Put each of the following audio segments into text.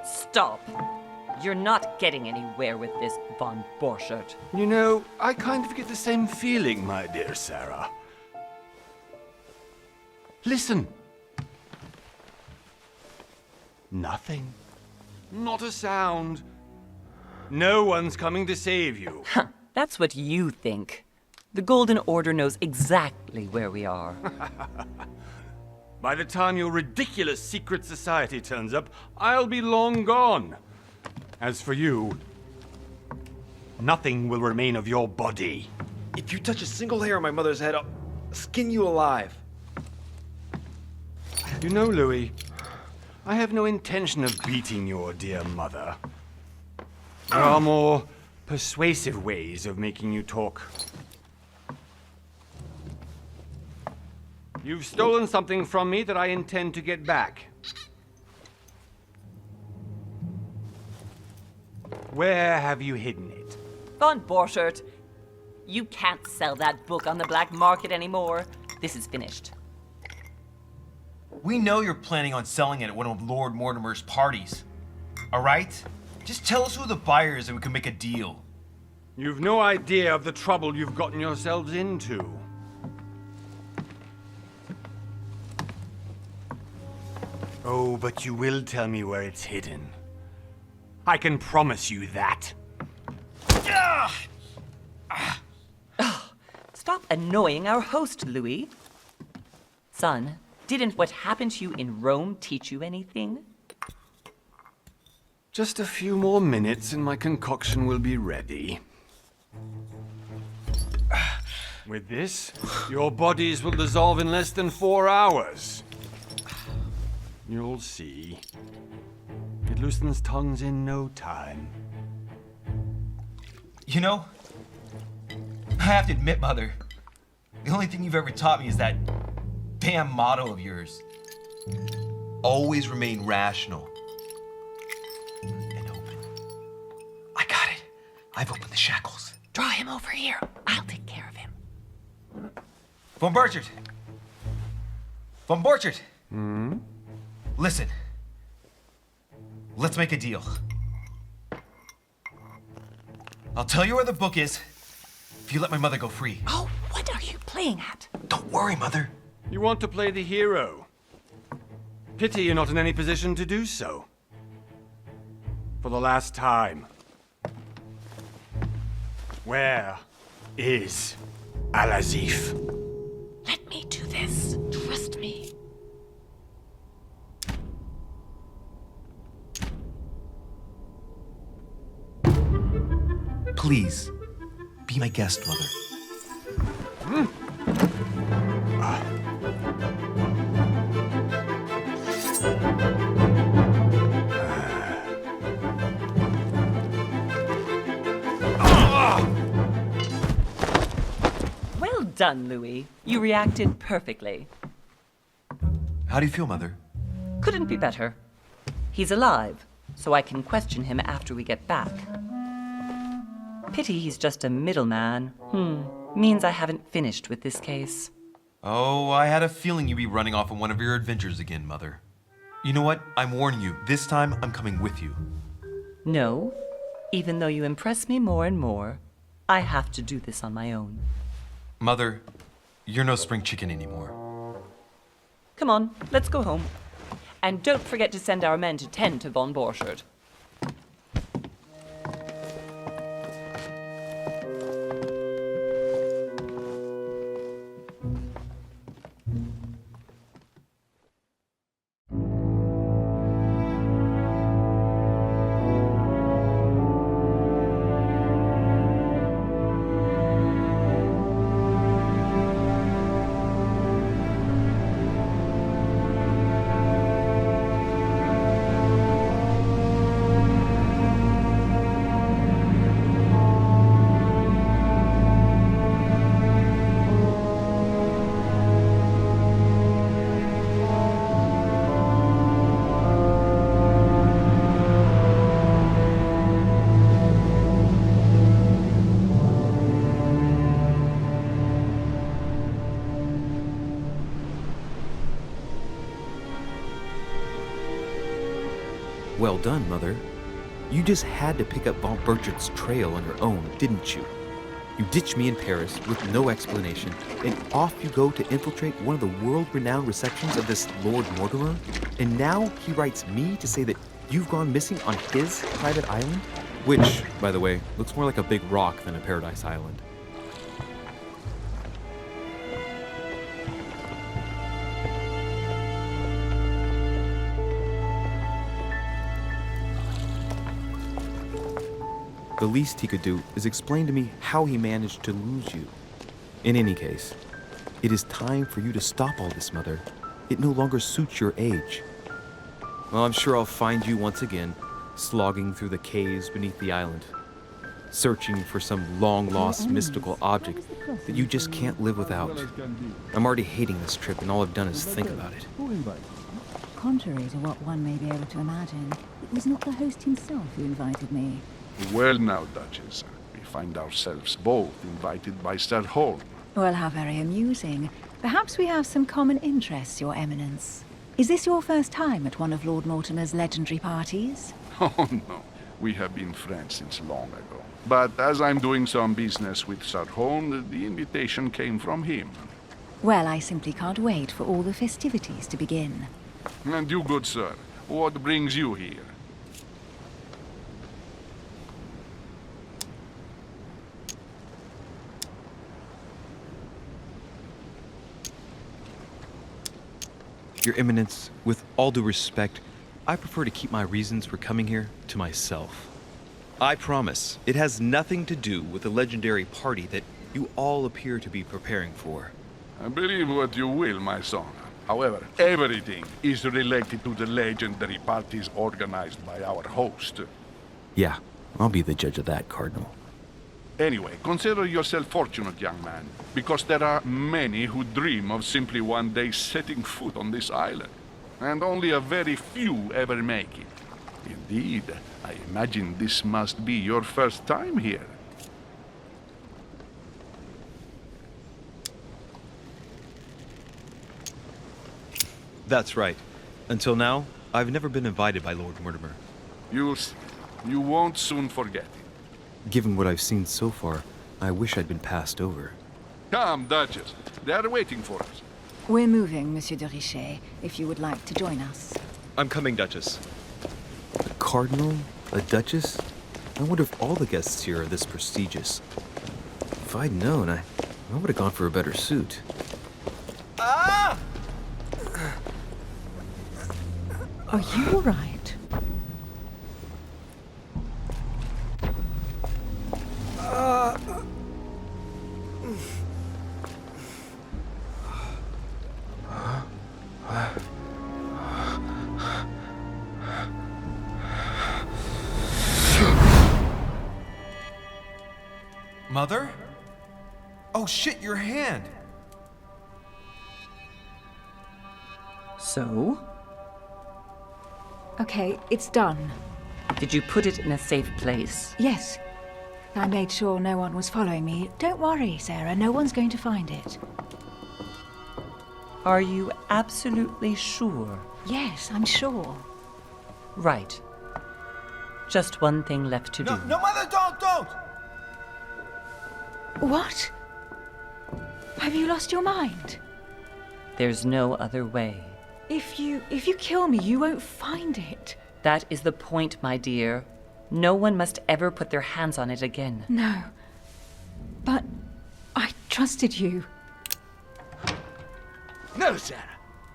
Stop. You're not getting anywhere with this, von Borchert. You know, I kind of get the same feeling, my dear Sarah. Listen. Nothing. Not a sound. No one's coming to save you. That's what you think. The Golden Order knows exactly where we are. By the time your ridiculous secret society turns up, I'll be long gone. As for you, nothing will remain of your body. If you touch a single hair on my mother's head, I'll skin you alive. You know, Louis, I have no intention of beating your dear mother. There are more persuasive ways of making you talk. You've stolen something from me that I intend to get back. Where have you hidden it? Von Borchert, you can't sell that book on the black market anymore. This is finished. We know you're planning on selling it at one of Lord Mortimer's parties. All right? Just tell us who the buyer is and we can make a deal. You've no idea of the trouble you've gotten yourselves into. Oh, but you will tell me where it's hidden. I can promise you that. Stop annoying our host, Louis. Son, didn't what happened to you in Rome teach you anything? Just a few more minutes and my concoction will be ready. With this, your bodies will dissolve in less than 4 hours. You'll see. It loosens tongues in no time. You know, I have to admit, Mother, the only thing you've ever taught me is that damn motto of yours. Always remain rational and open. I got it. I've opened the shackles. Draw him over here. I'll take care of him. Von Borchert! Von Borchert! Listen. Let's make a deal. I'll tell you where the book is if you let my mother go free. Oh, what are you playing at? Don't worry, Mother. You want to play the hero. Pity you're not in any position to do so. For the last time. Where is Al-Azif? Let me do this. Trust me. Please, be my guest, Mother. Well done, Louis. You reacted perfectly. How do you feel, Mother? Couldn't be better. He's alive, so I can question him after we get back. Pity he's just a middleman. Means I haven't finished with this case. Oh, I had a feeling you'd be running off on one of your adventures again, Mother. You know what? I'm warning you. This time, I'm coming with you. No, even though you impress me more and more, I have to do this on my own. Mother, you're no spring chicken anymore. Come on, let's go home. And don't forget to send our men to tend to von Borchert. Well done, Mother. You just had to pick up Von Burchard's trail on your own, didn't you? You ditched me in Paris with no explanation, and off you go to infiltrate one of the world-renowned receptions of this Lord Mortimer? And now he writes me to say that you've gone missing on his private island? Which, by the way, looks more like a big rock than a paradise island. The least he could do is explain to me how he managed to lose you. In any case, it is time for you to stop all this, Mother. It no longer suits your age. Well, I'm sure I'll find you once again, slogging through the caves beneath the island, searching for some long-lost mystical object that you just can't live without. I'm already hating this trip, and all I've done is think about it. Contrary to what one may be able to imagine, it was not the host himself who invited me. Well now, Duchess, we find ourselves both invited by Sir Holm. Well, how very amusing. Perhaps we have some common interests, Your Eminence. Is this your first time at one of Lord Mortimer's legendary parties? Oh no, we have been friends since long ago. But as I'm doing some business with Sir Holm, the invitation came from him. Well, I simply can't wait for all the festivities to begin. And you, good sir, what brings you here? Your Eminence, with all due respect, I prefer to keep my reasons for coming here to myself. I promise, it has nothing to do with the legendary party that you all appear to be preparing for. Believe what you will, my son. However, everything is related to the legendary parties organized by our host. Yeah, I'll be the judge of that, Cardinal. Anyway, consider yourself fortunate, young man, because there are many who dream of simply one day setting foot on this island, and only a very few ever make it. Indeed, I imagine this must be your first time here. That's right. Until now, I've never been invited by Lord Mortimer. You won't soon forget it. Given what I've seen so far, I wish I'd been passed over. Come, Duchess. They are waiting for us. We're moving, Monsieur de Richet, if you would like to join us. I'm coming, Duchess. A Cardinal? A Duchess? I wonder if all the guests here are this prestigious. If I'd known, I would have gone for a better suit. Ah! Are you all right? Mother? Oh shit, your hand! So? Okay, it's done. Did you put it in a safe place? Yes. I made sure no one was following me. Don't worry, Sarah, no one's going to find it. Are you absolutely sure? Yes, I'm sure. Right. Just one thing left to do. No, Mother, don't! What? Have you lost your mind? There's no other way. If you kill me, you won't find it. That is the point, my dear. No one must ever put their hands on it again. No. But I trusted you. No, Sarah.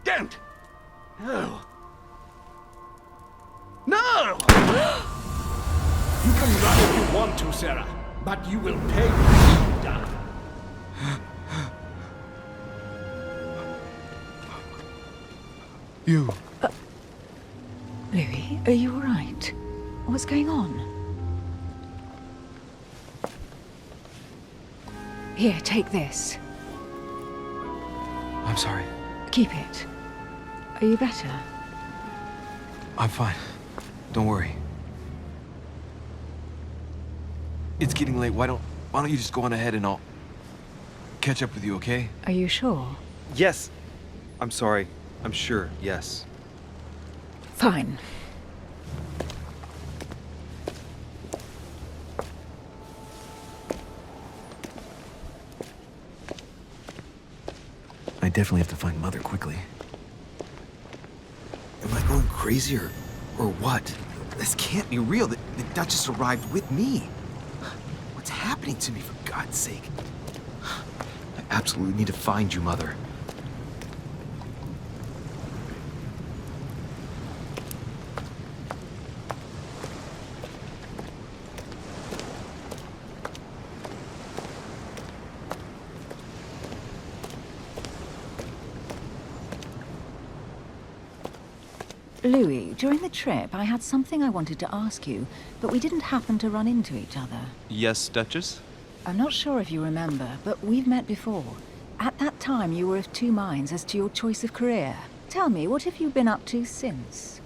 Don't. No. No! You can run if you want to, Sarah, but you will pay when you've done. You. Louis, are you all right? What's going on? Here, take this. I'm sorry. Keep it. Are you better? I'm fine. Don't worry. It's getting late. Why don't you just go on ahead and I'll catch up with you, okay? Are you sure? Yes. I'm sorry. I'm sure. Yes. Fine. definitely have to find Mother quickly. Am I going crazy or what? This can't be real. The Duchess arrived with me. What's happening to me, for God's sake? I absolutely need to find you, Mother. Louis, during the trip, I had something I wanted to ask you, but we didn't happen to run into each other. Yes, Duchess? I'm not sure if you remember, but we've met before. At that time, you were of two minds as to your choice of career. Tell me, what have you been up to since?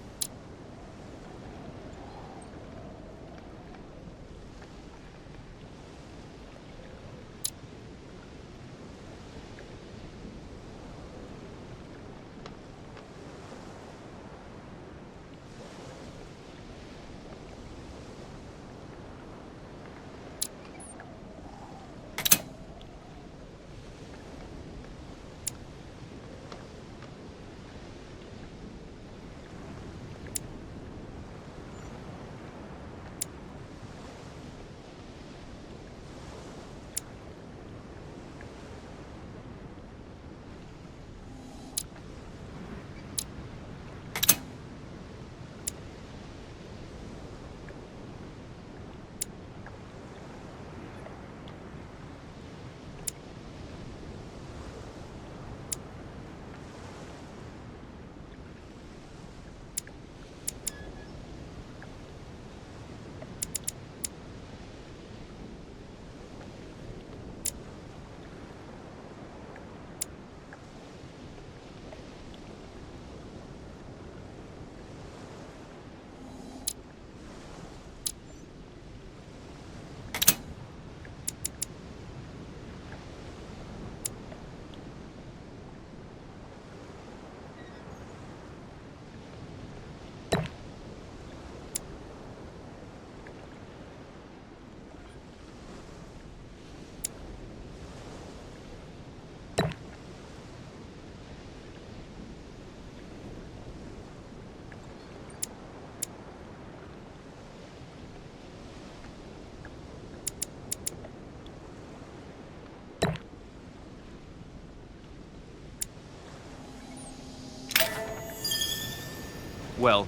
Well,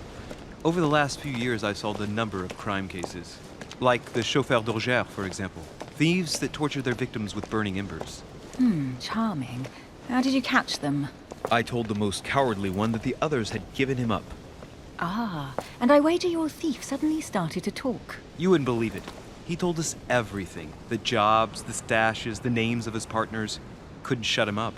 over the last few years I've solved a number of crime cases. Like the chauffeur d'orgère, for example. Thieves that torture their victims with burning embers. Charming. How did you catch them? I told the most cowardly one that the others had given him up. Ah, and I wager your thief suddenly started to talk. You wouldn't believe it. He told us everything. The jobs, the stashes, the names of his partners. Couldn't shut him up.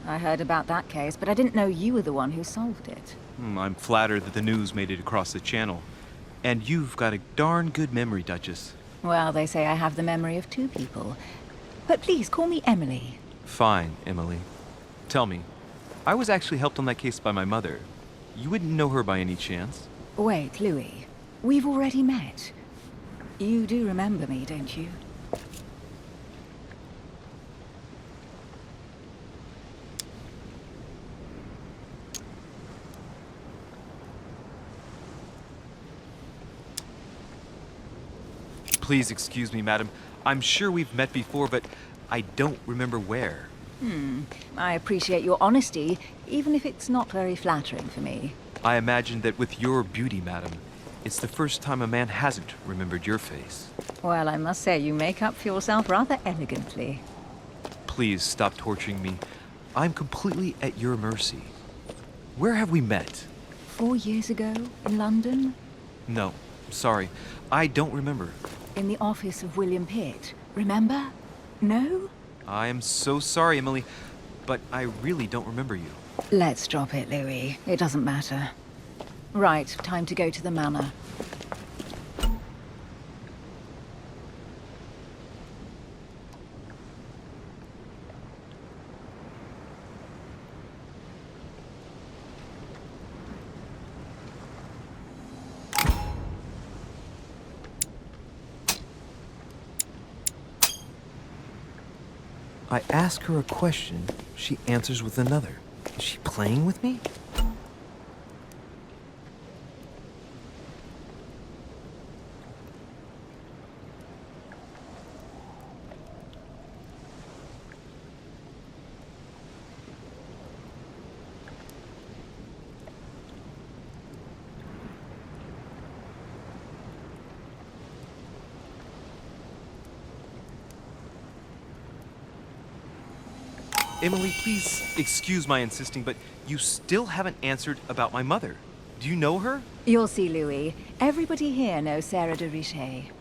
I heard about that case, but I didn't know you were the one who solved it. I'm flattered that the news made it across the channel. And you've got a darn good memory, Duchess. Well, they say I have the memory of two people. But please, call me Emily. Fine, Emily. Tell me, I was actually helped on that case by my mother. You wouldn't know her by any chance? Wait, Louis. We've already met. You do remember me, don't you? Please excuse me, madam. I'm sure we've met before, but I don't remember where. I appreciate your honesty, even if it's not very flattering for me. I imagine that with your beauty, madam, it's the first time a man hasn't remembered your face. Well, I must say you make up for yourself rather elegantly. Please stop torturing me. I'm completely at your mercy. Where have we met? 4 years ago, in London? No, sorry. I don't remember. In the office of William Pitt. Remember? No? I am so sorry, Emily, but I really don't remember you. Let's drop it, Louis. It doesn't matter. Right, time to go to the manor. I ask her a question, she answers with another. Is she playing with me? Emily, please excuse my insisting, but you still haven't answered about my mother. Do you know her? You'll see, Louis. Everybody here knows Sarah de Richet.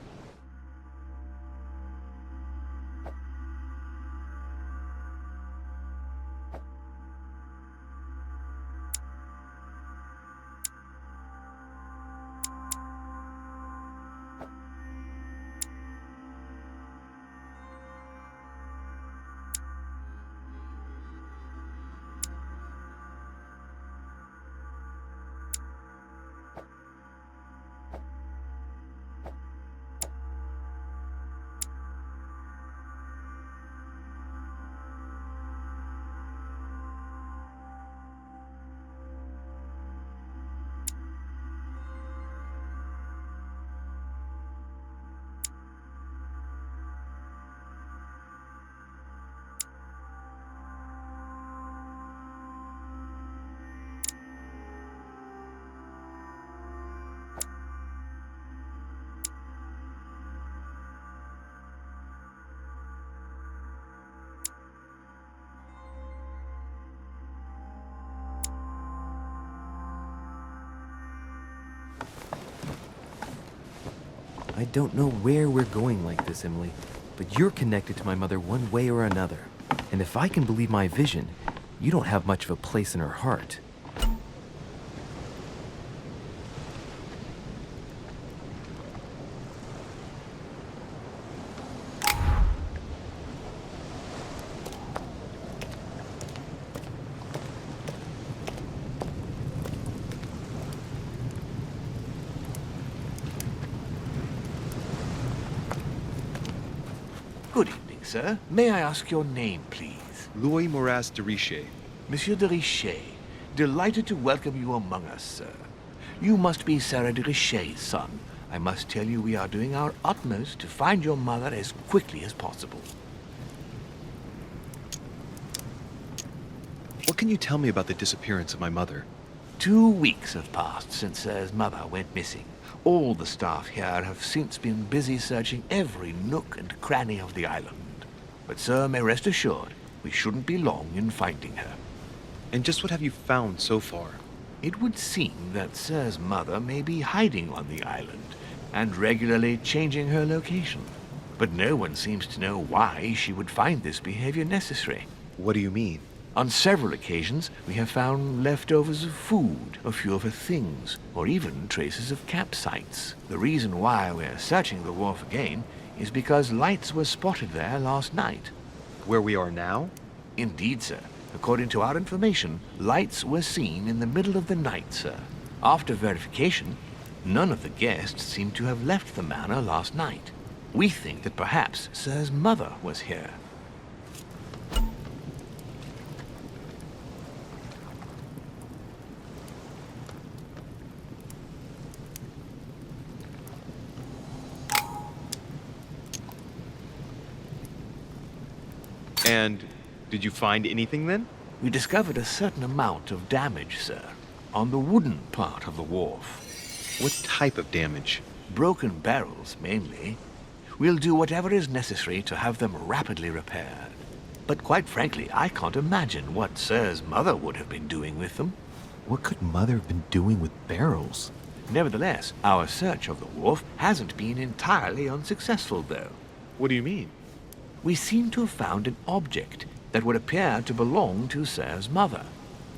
I don't know where we're going like this, Emily, but you're connected to my mother one way or another. And if I can believe my vision, you don't have much of a place in her heart. Good evening, sir. May I ask your name, please? Louis Moras de Richet. Monsieur de Richet, delighted to welcome you among us, sir. You must be Sarah de Richet's son. I must tell you we are doing our utmost to find your mother as quickly as possible. What can you tell me about the disappearance of my mother? 2 weeks have passed since Sir's mother went missing. All the staff here have since been busy searching every nook and cranny of the island. But Sir may rest assured, we shouldn't be long in finding her. And just what have you found so far? It would seem that Sir's mother may be hiding on the island and regularly changing her location. But no one seems to know why she would find this behavior necessary. What do you mean? On several occasions, we have found leftovers of food, a few of her things, or even traces of campsites. The reason why we're searching the wharf again is because lights were spotted there last night. Where we are now? Indeed, sir. According to our information, lights were seen in the middle of the night, sir. After verification, none of the guests seem to have left the manor last night. We think that perhaps Sir's mother was here. And did you find anything then? We discovered a certain amount of damage, sir, on the wooden part of the wharf. What type of damage? Broken barrels, mainly. We'll do whatever is necessary to have them rapidly repaired. But quite frankly, I can't imagine what Sir's mother would have been doing with them. What could Mother have been doing with barrels? Nevertheless, our search of the wharf hasn't been entirely unsuccessful, though. What do you mean? We seem to have found an object that would appear to belong to Sir's mother.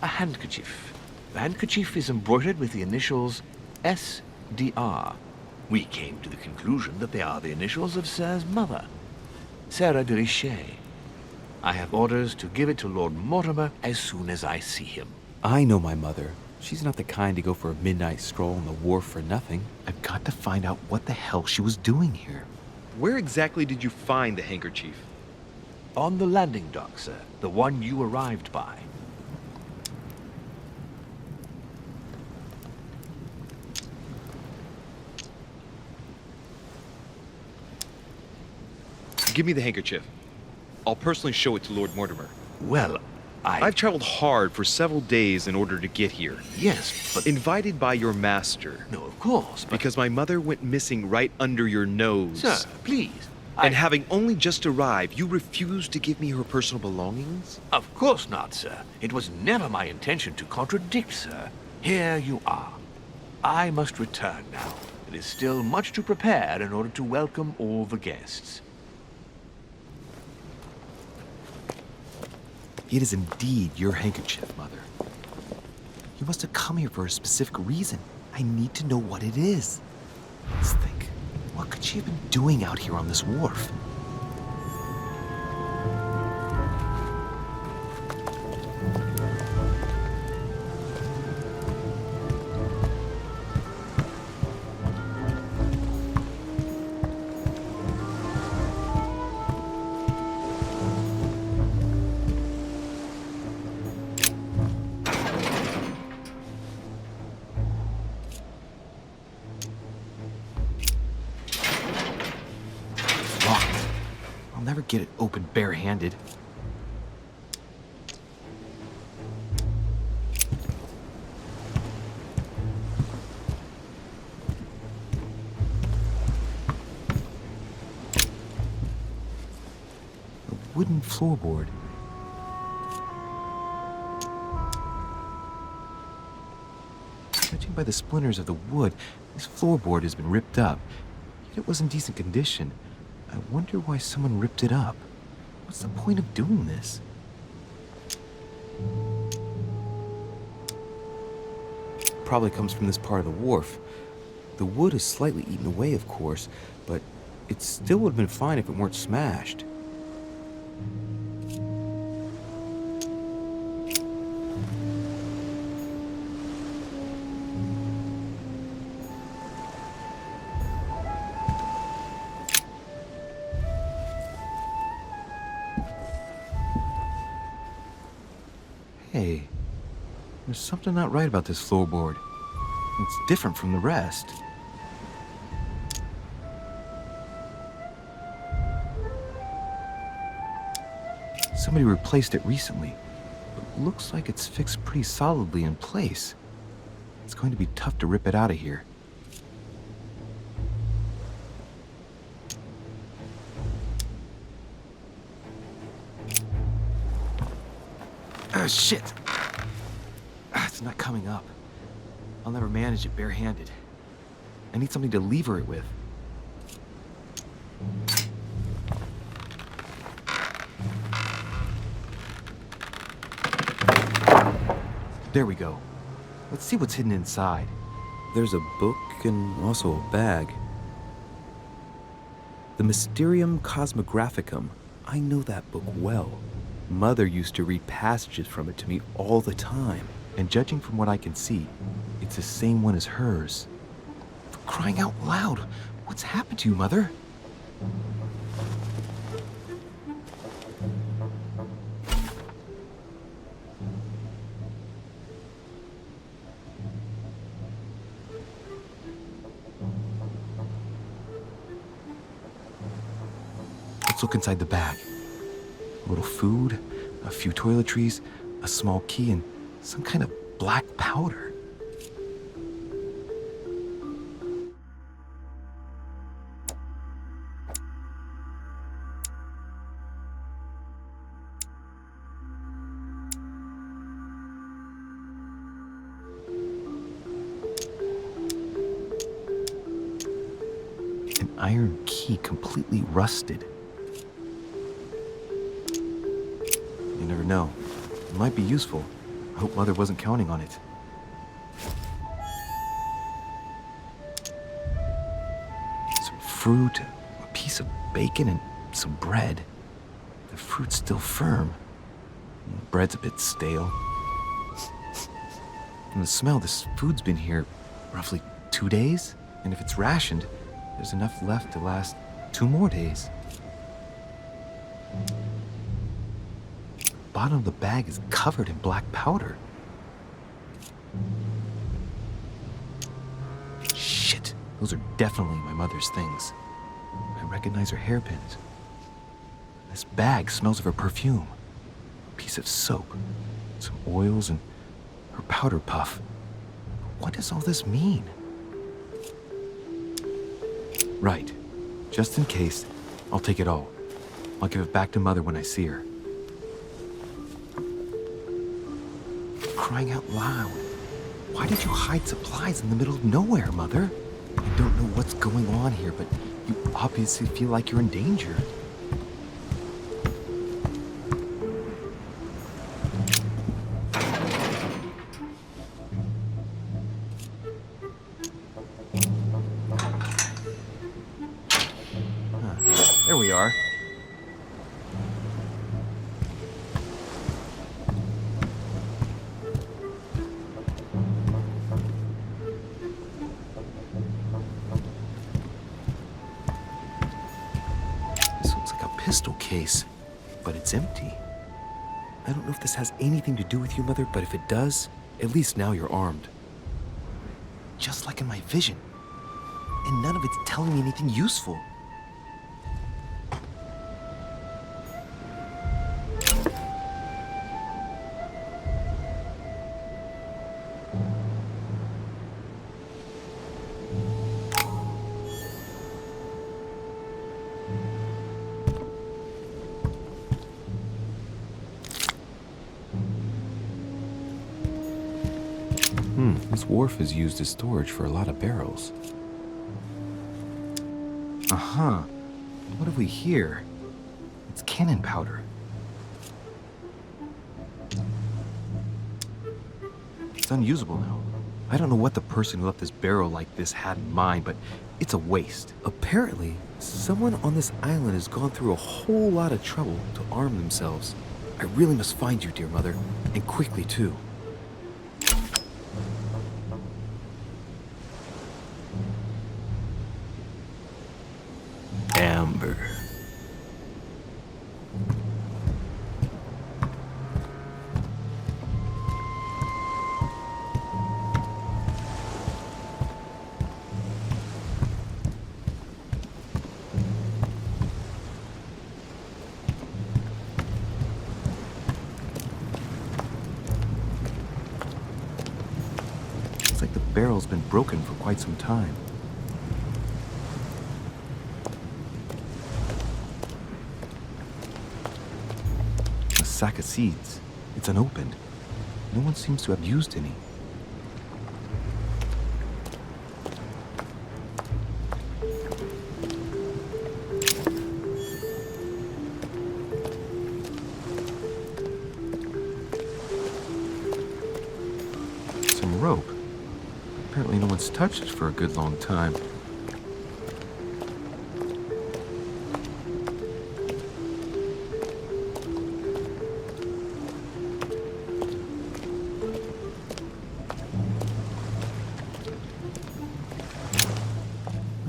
A handkerchief. The handkerchief is embroidered with the initials S.D.R. We came to the conclusion that they are the initials of Sir's mother, Sarah de Richet. I have orders to give it to Lord Mortimer as soon as I see him. I know my mother. She's not the kind to go for a midnight stroll on the wharf for nothing. I've got to find out what the hell she was doing here. Where exactly did you find the handkerchief? On the landing dock, sir. The one you arrived by. Give me the handkerchief. I'll personally show it to Lord Mortimer. Well, I've traveled hard for several days in order to get here. Yes, but... Invited by your master. No, of course, but... Because my mother went missing right under your nose. Sir, please. And having only just arrived, you refused to give me her personal belongings? Of course not, sir. It was never my intention to contradict, sir. Here you are. I must return now. It is still much to prepare in order to welcome all the guests. It is indeed your handkerchief, Mother. You must have come here for a specific reason. I need to know what it is. Let's think. What could she have been doing out here on this wharf? I'll never get it open barehanded. A wooden floorboard. Judging by the splinters of the wood, this floorboard has been ripped up. Yet it was in decent condition. I wonder why someone ripped it up. What's the point of doing this? Probably comes from this part of the wharf. The wood is slightly eaten away, of course, but it still would have been fine if it weren't smashed. Hey, there's something not right about this floorboard. It's different from the rest. Somebody replaced it recently, but looks like it's fixed pretty solidly in place. It's going to be tough to rip it out of here. Shit! It's not coming up. I'll never manage it barehanded. I need something to lever it with. There we go. Let's see what's hidden inside. There's a book and also a bag. The Mysterium Cosmographicum. I know that book well. Mother used to read passages from it to me all the time. And judging from what I can see, it's the same one as hers. For crying out loud, what's happened to you, Mother? Let's look inside the bag. A little food, a few toiletries, a small key, and some kind of black powder. An iron key completely rusted. You never know. It might be useful. I hope Mother wasn't counting on it. Some fruit, a piece of bacon, and some bread. The fruit's still firm. The bread's a bit stale. From the smell, this food's been here roughly 2 days. And if it's rationed, there's enough left to last 2 more days. bottom of the bag is covered in black powder. Shit, those are definitely my mother's things. I recognize her hairpins. This bag smells of her perfume. A piece of soap, some oils, and her powder puff. What does all this mean? Right. Just in case, I'll take it all. I'll give it back to Mother when I see her. Crying out loud. Why did you hide supplies in the middle of nowhere, Mother? I don't know what's going on here, but you obviously feel like you're in danger. There we are. This looks like a pistol case, but it's empty. I don't know if this has anything to do with you, Mother, but if it does, at least now you're armed. Just like in my vision. And none of it's telling me anything useful. This wharf is used as storage for a lot of barrels. Uh-huh. What have we here? It's cannon powder. It's unusable now. I don't know what the person who left this barrel like this had in mind, but it's a waste. Apparently, someone on this island has gone through a whole lot of trouble to arm themselves. I really must find you, dear Mother, and quickly too. Amber. It's like the barrel's been broken for quite some time. Sack of seeds. It's unopened. No one seems to have used any. Some rope. Apparently no one's touched it for a good long time.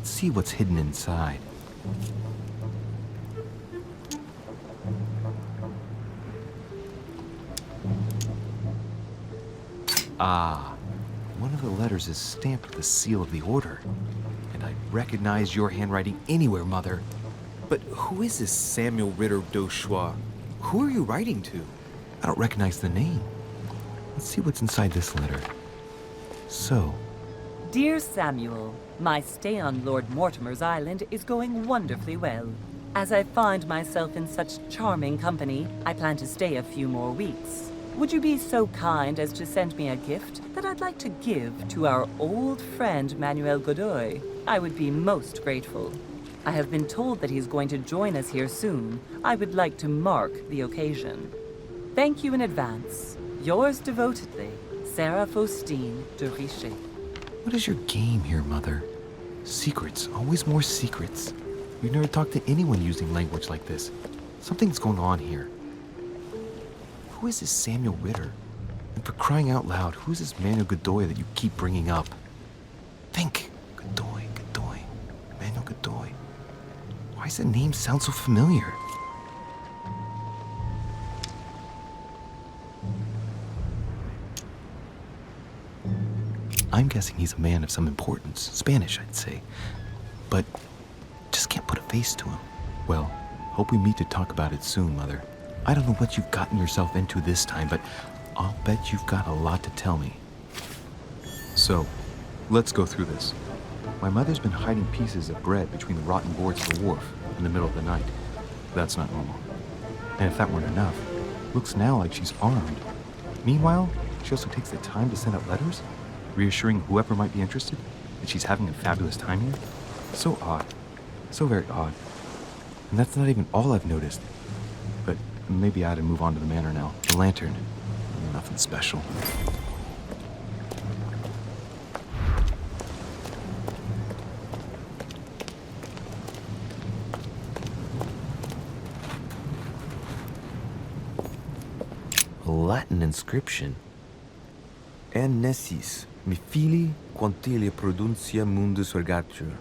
See what's hidden inside. Ah, one of the letters is stamped with the seal of the order. And I recognize your handwriting anywhere, Mother. But who is this Samuel Ritter d'Auchois? Who are you writing to? I don't recognize the name. Let's see what's inside this letter. So, Dear Samuel, my stay on Lord Mortimer's island is going wonderfully well. As I find myself in such charming company, I plan to stay a few more weeks. Would you be so kind as to send me a gift that I'd like to give to our old friend Manuel Godoy? I would be most grateful. I have been told that he's going to join us here soon. I would like to mark the occasion. Thank you in advance. Yours devotedly, Sarah Faustine de Richet. what is your game here, Mother? Secrets, always more secrets. You've never talked to anyone using language like this. Something's going on here. Who is this Samuel Ritter? And for crying out loud, who is this Manuel Godoy that you keep bringing up? Think. Godoy, Godoy, Manuel Godoy. Why does that name sound so familiar? I'm guessing he's a man of some importance. Spanish, I'd say. But just can't put a face to him. Well, hope we meet to talk about it soon, Mother. I don't know what you've gotten yourself into this time, but I'll bet you've got a lot to tell me. So, let's go through this. My mother's been hiding pieces of bread between the rotten boards of the wharf in the middle of the night. That's not normal. And if that weren't enough, looks now like she's armed. Meanwhile, she also takes the time to send out letters, reassuring whoever might be interested that she's having a fabulous time here. So odd. So very odd. And that's not even all I've noticed. But maybe I ought to move on to the manor now. The lantern. Nothing special. A Latin inscription. En nessis, mi fili quantilia produncia mundus ergatur.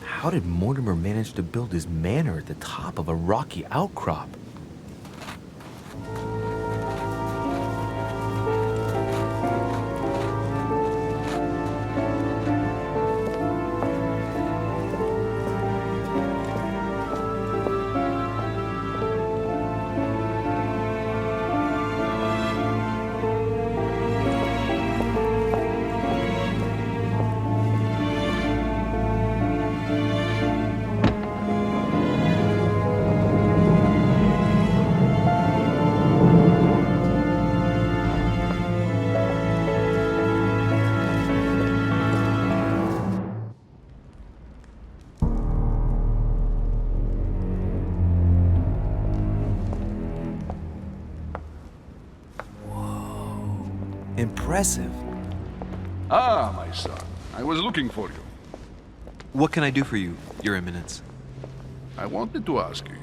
How did Mortimer manage to build his manor at the top of a rocky outcrop? Impressive. Ah, my son. I was looking for you. What can I do for you, Your Eminence? I wanted to ask you.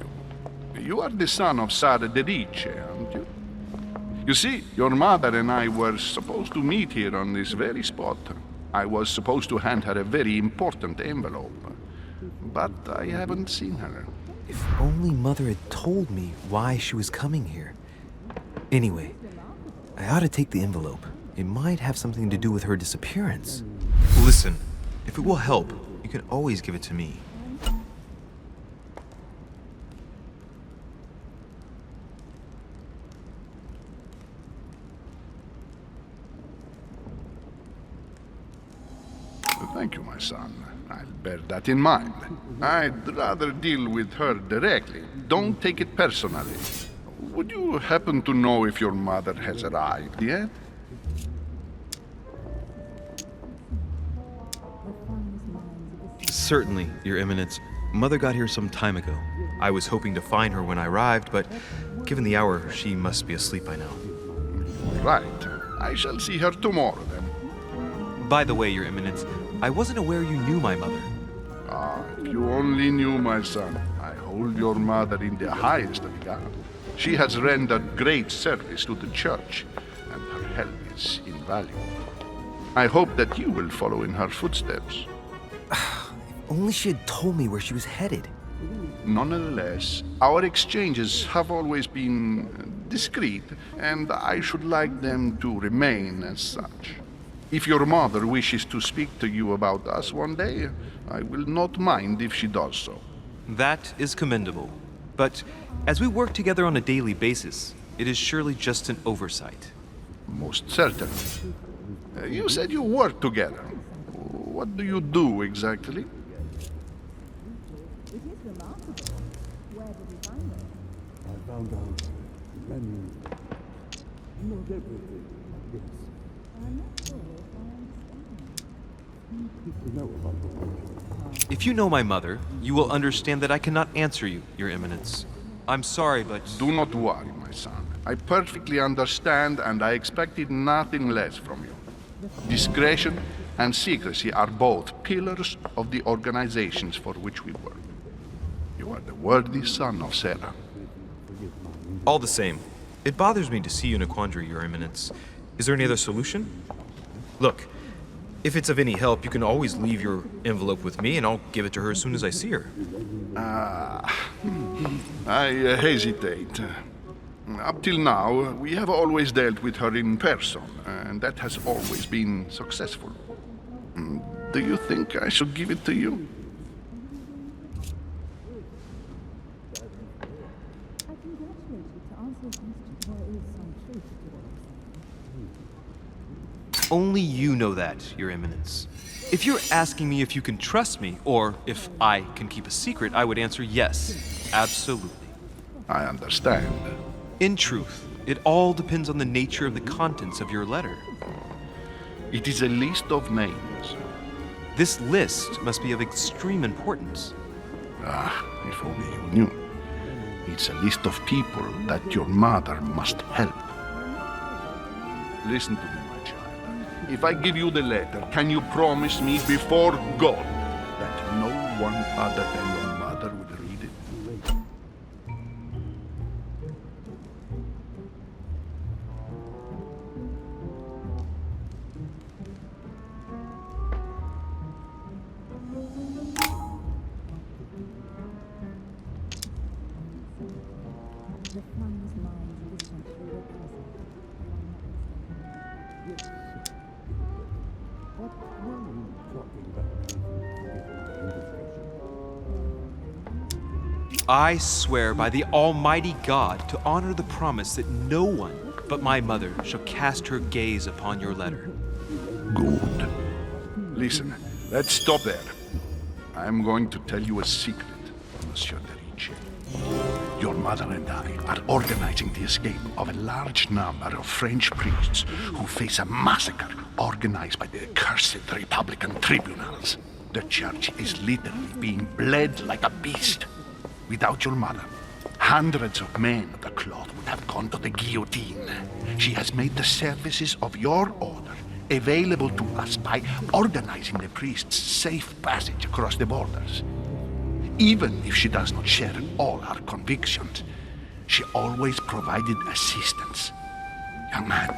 You are the son of Sara de Ricci, aren't you? You see, your mother and I were supposed to meet here on this very spot. I was supposed to hand her a very important envelope. But I haven't seen her. If only Mother had told me why she was coming here. Anyway, I ought to take the envelope. It might have something to do with her disappearance. Listen, if it will help, you can always give it to me. Thank you, my son. I'll bear that in mind. I'd rather deal with her directly. Don't take it personally. Would you happen to know if your mother has arrived yet? Certainly, Your Eminence. Mother got here some time ago. I was hoping to find her when I arrived, but given the hour, she must be asleep by now. Right. I shall see her tomorrow, then. By the way, Your Eminence, I wasn't aware you knew my mother. Ah, if you only knew, my son. I hold your mother in the highest regard. She has rendered great service to the church, and her help is invaluable. I hope that you will follow in her footsteps. Only she had told me where she was headed. Nonetheless, our exchanges have always been discreet, and I should like them to remain as such. If your mother wishes to speak to you about us one day, I will not mind if she does so. That is commendable. But as we work together on a daily basis, it is surely just an oversight. Most certainly. You said you work together. What do you do exactly? If you know my mother, you will understand that I cannot answer you, Your Eminence. I'm sorry, but... Do not worry, my son. I perfectly understand, and I expected nothing less from you. Discretion and secrecy are both pillars of the organizations for which we work. You are the worthy son of Sarah. All the same, it bothers me to see you in a quandary, Your Eminence. Is there any other solution? Look, if it's of any help, you can always leave your envelope with me, and I'll give it to her as soon as I see her. I hesitate. Up till now, we have always dealt with her in person, and that has always been successful. Do you think I should give it to you? Only you know that, Your Eminence. If you're asking me if you can trust me, or if I can keep a secret, I would answer yes, absolutely. I understand. In truth, it all depends on the nature of the contents of your letter. It is a list of names. This list must be of extreme importance. If only you knew. It's a list of people that your mother must help. Listen to me, my child. If I give you the letter, can you promise me before God that no one other than your mother will read it? I swear by the Almighty God to honor the promise that no one but my mother shall cast her gaze upon your letter. Good. Listen, let's stop there. I'm going to tell you a secret, Monsieur de Ricci. Your mother and I are organizing the escape of a large number of French priests who face a massacre organized by the accursed Republican tribunals. The church is literally being bled like a beast. Without your mother, hundreds of men of the cloth would have gone to the guillotine. She has made the services of your order available to us by organizing the priests' safe passage across the borders. Even if she does not share all our convictions, she always provided assistance. Young man,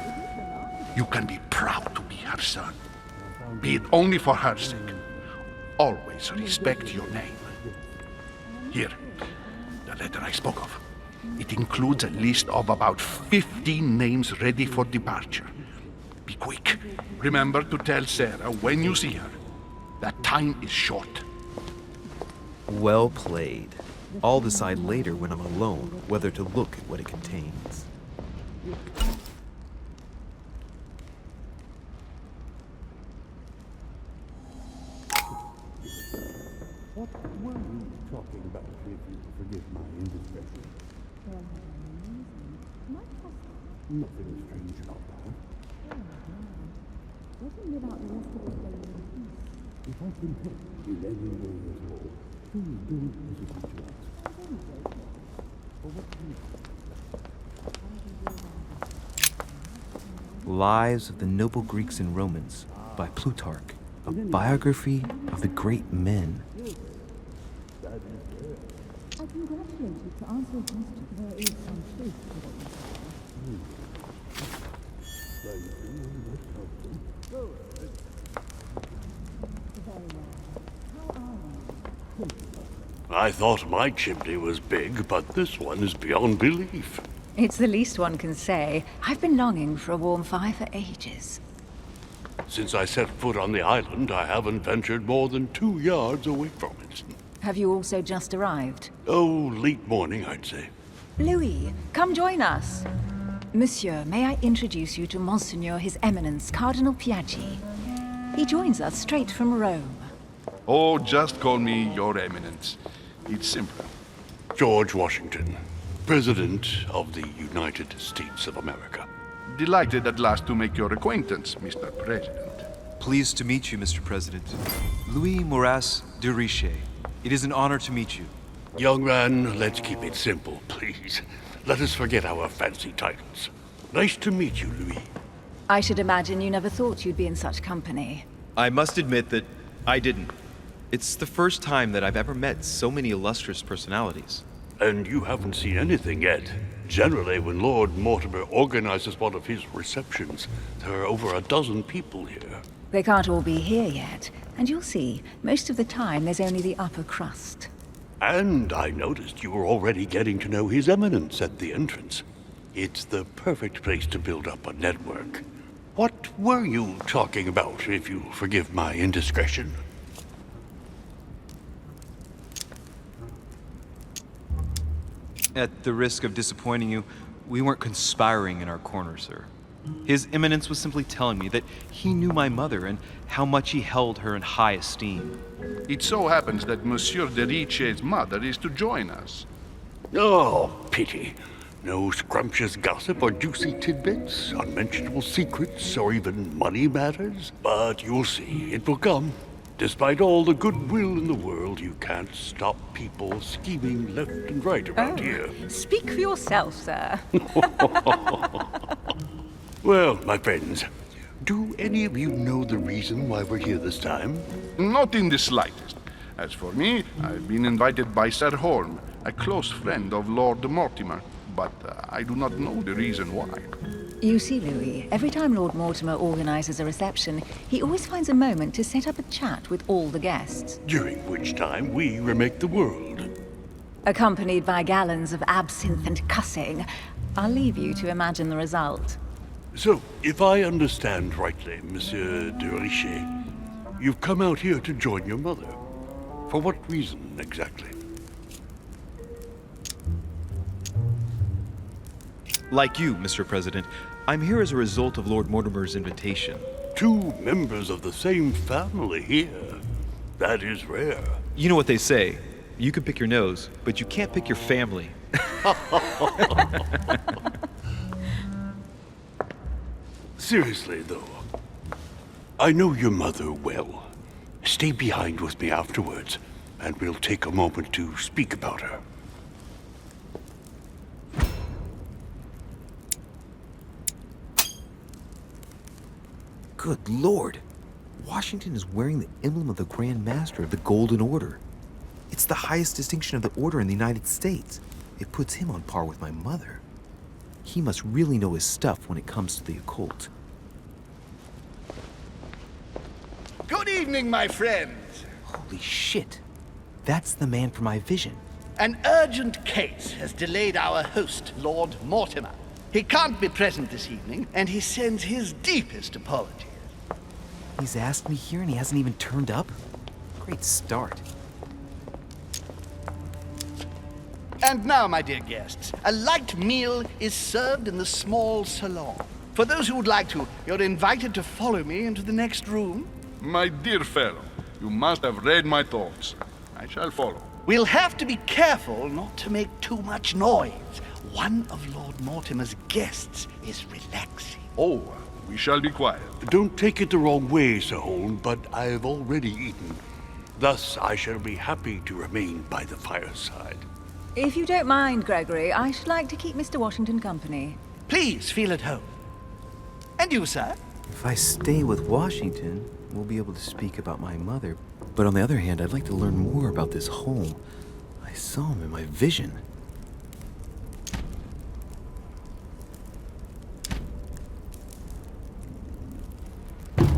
you can be proud to be her son. Be it only for her sake. Always respect your name. Here, the letter I spoke of. It includes a list of about 15 names ready for departure. Be quick. Remember to tell Sarah when you see her that time is short. Well played. I'll decide later when I'm alone whether to look at what it contains. What were you talking about, if you forgive my indiscretion? Nothing strange about that. If I can help in any way at all, please don't hesitate to ask. For what reason? Lives of the Noble Greeks and Romans by Plutarch, a biography of the great men. I congratulate you to answer a question. There is some truth to what you I thought my chimney was big, but this one is beyond belief. It's the least one can say. I've been longing for a warm fire for ages. Since I set foot on the island, I haven't ventured more than 2 yards away from it. Have you also just arrived? Oh, late morning, I'd say. Louis, come join us. Monsieur, may I introduce you to Monseigneur His Eminence, Cardinal Piaggi. He joins us straight from Rome. Oh, just call me Your Eminence. It's simple. George Washington, President of the United States of America. Delighted at last to make your acquaintance, Mr. President. Pleased to meet you, Mr. President. Louis Moras de Riche. It is an honor to meet you. Young man, let's keep it simple, please. Let us forget our fancy titles. Nice to meet you, Louis. I should imagine you never thought you'd be in such company. I must admit that I didn't. It's the first time that I've ever met so many illustrious personalities. And you haven't seen anything yet. Generally, when Lord Mortimer organizes one of his receptions, there are over a dozen people here. They can't all be here yet, and you'll see, most of the time there's only the upper crust. And I noticed you were already getting to know His Eminence at the entrance. It's the perfect place to build up a network. What were you talking about, if you'll forgive my indiscretion? At the risk of disappointing you, we weren't conspiring in our corner, sir. His Eminence was simply telling me that he knew my mother and how much he held her in high esteem. It so happens that Monsieur de Riche's mother is to join us. Oh, pity. No scrumptious gossip or juicy tidbits, unmentionable secrets, or even money matters. But you'll see, it will come. Despite all the goodwill in the world, you can't stop people scheming left and right around here. Speak for yourself, sir. Well, my friends, do any of you know the reason why we're here this time? Not in the slightest. As for me, I've been invited by Sir Horn, a close friend of Lord Mortimer, but I do not know the reason why. You see, Louis, every time Lord Mortimer organizes a reception, he always finds a moment to set up a chat with all the guests. During which time we remake the world. Accompanied by gallons of absinthe and cussing. I'll leave you to imagine the result. So, if I understand rightly, Monsieur de Richet, you've come out here to join your mother. For what reason, exactly? Like you, Mr. President, I'm here as a result of Lord Mortimer's invitation. 2 members of the same family here. That is rare. You know what they say. You can pick your nose, but you can't pick your family. Seriously, though, I know your mother well. Stay behind with me afterwards, and we'll take a moment to speak about her. Good Lord! Washington is wearing the emblem of the Grand Master of the Golden Order. It's the highest distinction of the Order in the United States. It puts him on par with my mother. He must really know his stuff when it comes to the occult. Good evening, my friends. Holy shit! That's the man for my vision. An urgent case has delayed our host, Lord Mortimer. He can't be present this evening, and he sends his deepest apologies. He's asked me here and he hasn't even turned up? Great start. And now, my dear guests, a light meal is served in the small salon. For those who would like to, you're invited to follow me into the next room. My dear fellow, you must have read my thoughts. I shall follow. We'll have to be careful not to make too much noise. One of Lord Mortimer's guests is relaxing. Oh, we shall be quiet. Don't take it the wrong way, Sir Holm, but I've already eaten. Thus, I shall be happy to remain by the fireside. If you don't mind, Gregory, I should like to keep Mr. Washington company. Please feel at home. And you, sir? If I stay with Washington, we'll be able to speak about my mother. But on the other hand, I'd like to learn more about this home. I saw him in my vision.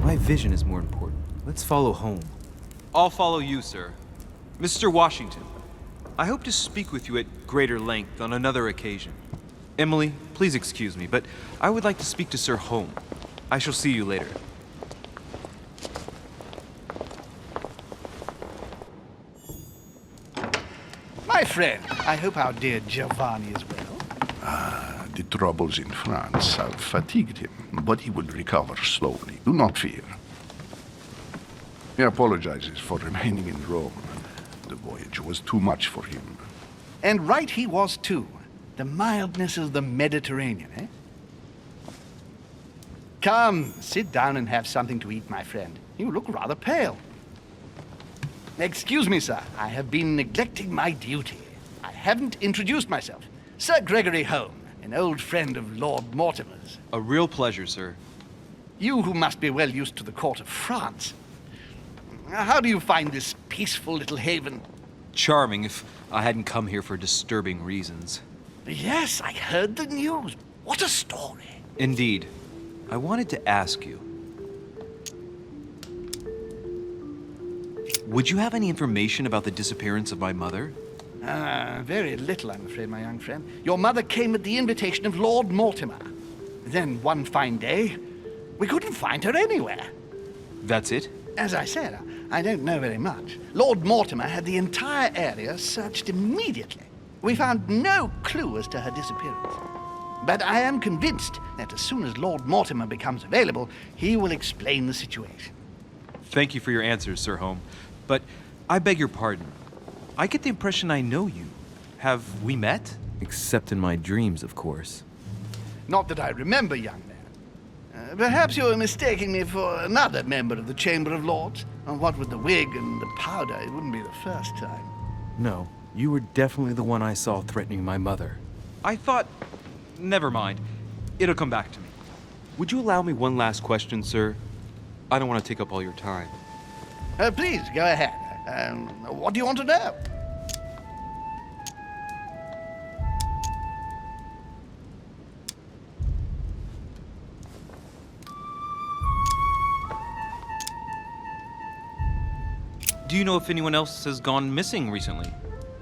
My vision is more important. Let's follow home. I'll follow you, sir. Mr. Washington, I hope to speak with you at greater length on another occasion. Emily, please excuse me, but I would like to speak to Sir Holm. I shall see you later. My friend, I hope our dear Giovanni is well. The troubles in France have fatigued him, but he will recover slowly. Do not fear. He apologizes for remaining in Rome. The voyage was too much for him. And right he was, too. The mildness of the Mediterranean, eh? Come, sit down and have something to eat, my friend. You look rather pale. Excuse me, sir. I have been neglecting my duty. I haven't introduced myself. Sir Gregory Holm, an old friend of Lord Mortimer's. A real pleasure, sir. You who must be well used to the court of France. How do you find this peaceful little haven. Charming if I hadn't come here for disturbing reasons. Yes, I heard the news. What a story. Indeed. I wanted to ask you. Would you have any information about the disappearance of my mother? Very little, I'm afraid, my young friend. Your mother came at the invitation of Lord Mortimer. Then one fine day, we couldn't find her anywhere. That's it? As I said, I don't know very much. Lord Mortimer had the entire area searched immediately. We found no clue as to her disappearance. But I am convinced that as soon as Lord Mortimer becomes available, he will explain the situation. Thank you for your answers, Sir Holmes. But I beg your pardon. I get the impression I know you. Have we met? Except in my dreams, of course. Not that I remember, young man. Perhaps you are mistaking me for another member of the Chamber of Lords. And what with the wig and the powder, it wouldn't be the first time. No, you were definitely the one I saw threatening my mother. I thought... Never mind. It'll come back to me. Would you allow me one last question, sir? I don't want to take up all your time. Please, go ahead. What do you want to know? Do you know if anyone else has gone missing recently?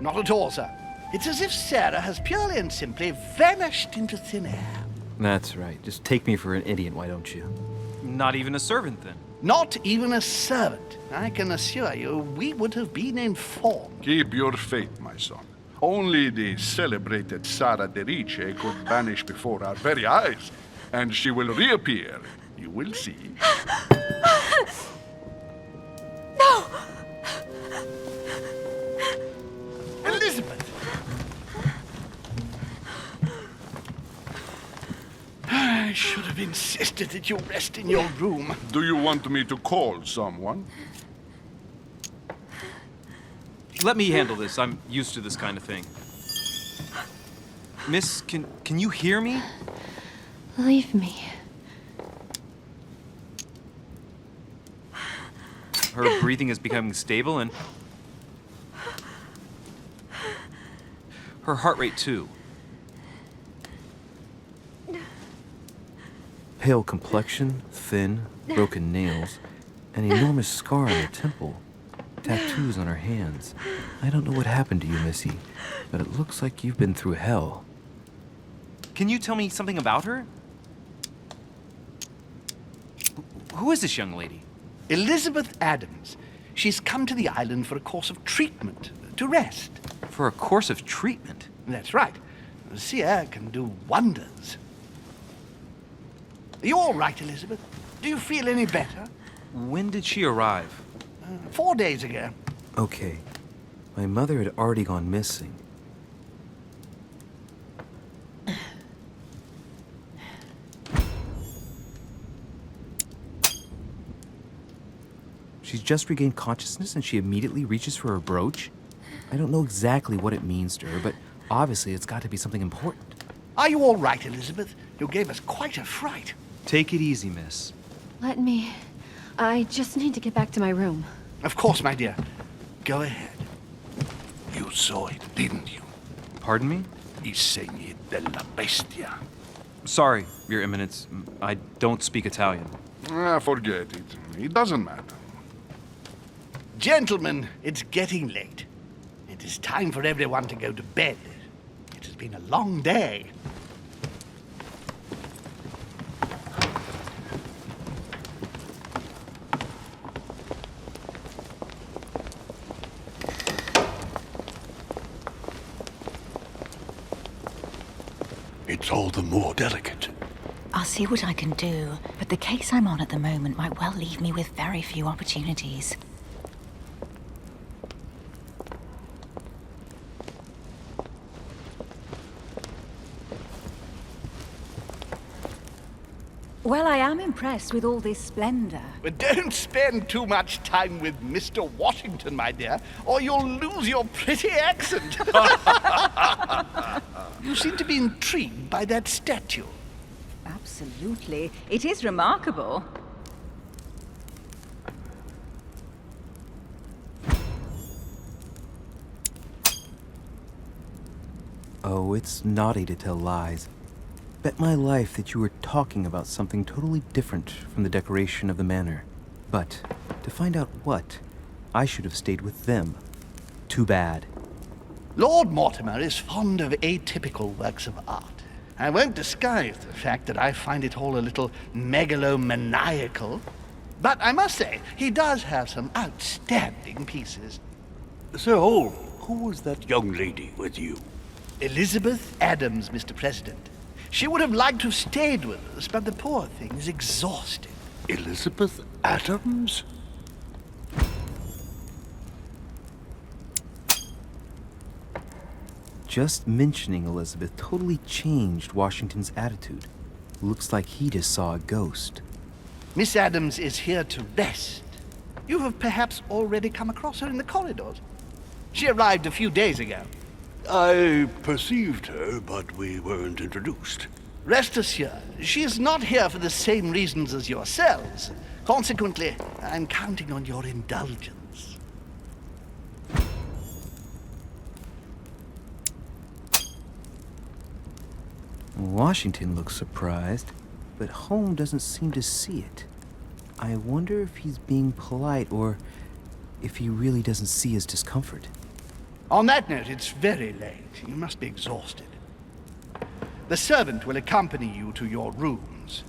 Not at all, sir. It's as if Sarah has purely and simply vanished into thin air. That's right. Just take me for an idiot, why don't you? Not even a servant, then? Not even a servant. I can assure you, we would have been informed. Keep your faith, my son. Only the celebrated Sara de Rice could vanish before our very eyes, and she will reappear. You will see. No! Elizabeth! I should have insisted that you rest in your room. Do you want me to call someone? Let me handle this. I'm used to this kind of thing. Miss, can you hear me? Leave me. Her breathing is becoming stable and... her heart rate too. Pale complexion, thin, broken nails, an enormous scar on her temple, tattoos on her hands. I don't know what happened to you, Missy, but it looks like you've been through hell. Can you tell me something about her? Who is this young lady? Elizabeth Adams. She's come to the island for a course of treatment, to rest. For a course of treatment? That's right. Sea air can do wonders. Are you all right, Elizabeth? Do you feel any better? When did she arrive? 4 days ago. Okay. My mother had already gone missing. She's just regained consciousness and she immediately reaches for her brooch? I don't know exactly what it means to her, but obviously it's got to be something important. Are you all right, Elizabeth? You gave us quite a fright. Take it easy, miss. Let me. I just need to get back to my room. Of course, my dear. Go ahead. You saw it, didn't you? Pardon me? I segni della bestia. Sorry, Your Eminence. I don't speak Italian. Forget it. It doesn't matter. Gentlemen, it's getting late. It is time for everyone to go to bed. It has been a long day. It's all the more delicate. I'll see what I can do, but the case I'm on at the moment might well leave me with very few opportunities. Well, I am impressed with all this splendor. But don't spend too much time with Mr. Washington, my dear, or you'll lose your pretty accent. You seem to be intrigued by that statue. Absolutely. It is remarkable. Oh, it's naughty to tell lies. Bet my life that you were talking about something totally different from the decoration of the manor. But to find out what, I should have stayed with them. Too bad. Lord Mortimer is fond of atypical works of art. I won't disguise the fact that I find it all a little megalomaniacal. But I must say, he does have some outstanding pieces. Sir Hall, who was that young lady with you? Elizabeth Adams, Mr. President. She would have liked to have stayed with us, but the poor thing is exhausted. Elizabeth Adams? Just mentioning Elizabeth totally changed Washington's attitude. Looks like he just saw a ghost. Miss Adams is here to rest. You have perhaps already come across her in the corridors. She arrived a few days ago. I perceived her, but we weren't introduced. Rest assured, she is not here for the same reasons as yourselves. Consequently, I'm counting on your indulgence. Washington looks surprised, but Holmes doesn't seem to see it. I wonder if he's being polite or if he really doesn't see his discomfort. On that note, it's very late. You must be exhausted. The servant will accompany you to your rooms.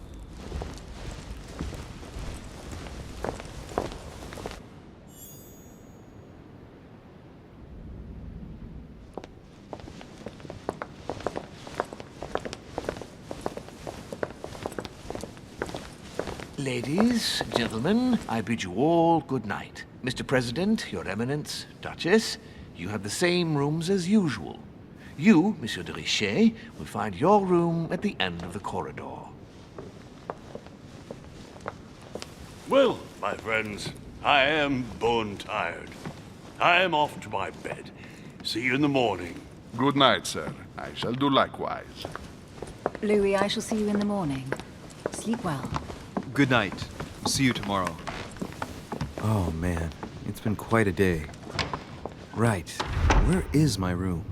Ladies, gentlemen, I bid you all good night. Mr. President, Your Eminence, Duchess, you have the same rooms as usual. You, Monsieur de Richet, will find your room at the end of the corridor. Well, my friends, I am bone tired. I am off to my bed. See you in the morning. Good night, sir. I shall do likewise. Louis, I shall see you in the morning. Sleep well. Good night. See you tomorrow. Oh man, it's been quite a day. Right, where is my room?